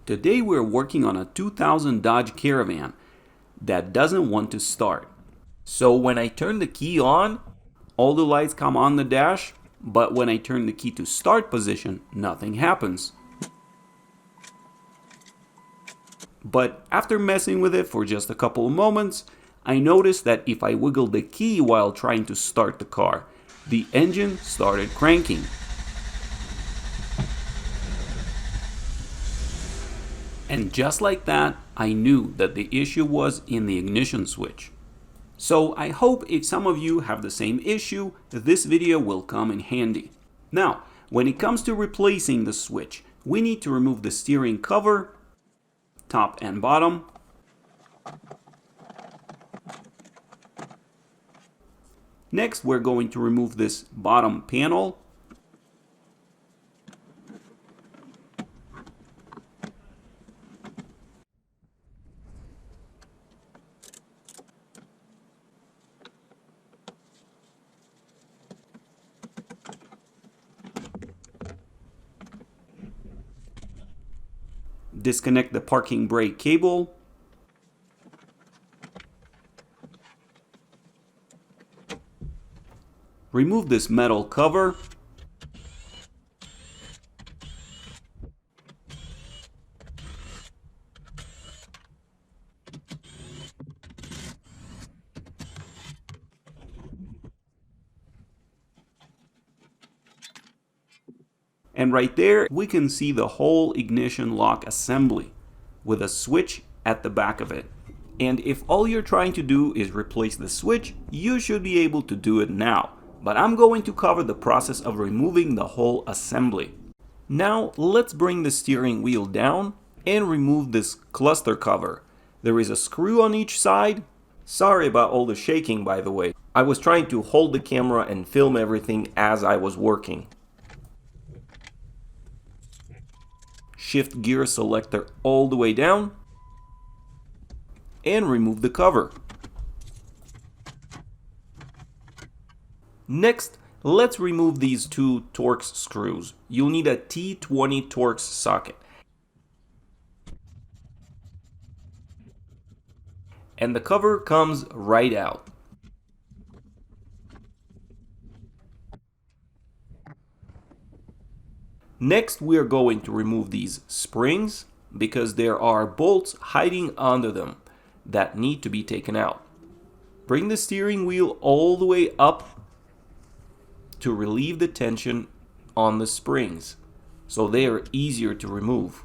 Today we're working on a 2000 Dodge Caravan that doesn't want to start. So when I turn the key on, all the lights come on the dash, but when I turn the key to start position, nothing happens. But after messing with it for just a couple of moments, I noticed that if I wiggled the key while trying to start the car, the engine started cranking. And just like that, I knew that the issue was in the ignition switch. So I hope if some of you have the same issue, this video will come in handy. Now, when it comes to replacing the switch, we need to remove the steering cover, top and bottom. Next, we're going to remove this bottom panel. Disconnect the parking brake cable. Remove this metal cover. And right there, we can see the whole ignition lock assembly with a switch at the back of it. And if all you're trying to do is replace the switch, you should be able to do it now. But I'm going to cover the process of removing the whole assembly. Now, let's bring the steering wheel down and remove this cluster cover. There is a screw on each side. Sorry about all the shaking, by the way. I was trying to hold the camera and film everything as I was working. Shift gear selector all the way down and remove the cover. Next, let's remove these two Torx screws. You'll need a T20 Torx socket. And the cover comes right out. Next, we are going to remove these springs because there are bolts hiding under them that need to be taken out. Bring the steering wheel all the way up to relieve the tension on the springs so they are easier to remove.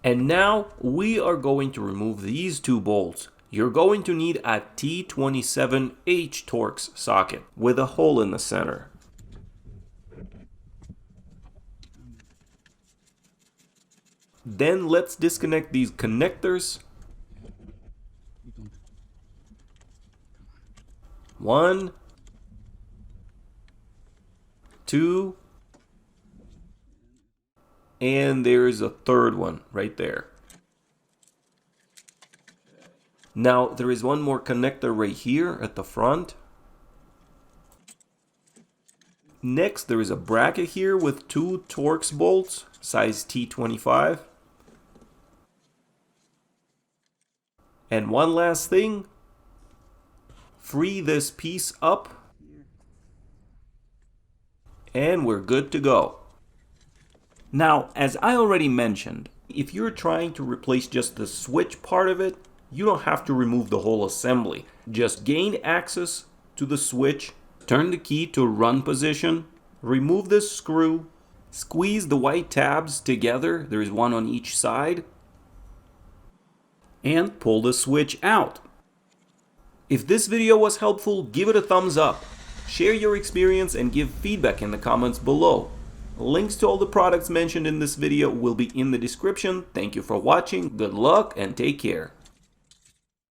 And now we are going to remove these two bolts. You're going to need a T27H Torx socket with a hole in the center. Then let's disconnect these connectors. 1, 2, and there's a third one right there. Now there is one more connector right here at the front. Next, there is a bracket here with two Torx bolts, size T25. And one last thing, free this piece up, and we're good to go. Now, as I already mentioned, if you're trying to replace just the switch part of it, you don't have to remove the whole assembly. Just gain access to the switch, turn the key to run position, remove this screw, squeeze the white tabs together, there is one on each side, and pull the switch out. If this video was helpful, give it a thumbs up. Share your experience and give feedback in the comments below. Links to all the products mentioned in this video will be in the description. Thank you for watching, good luck, and take care.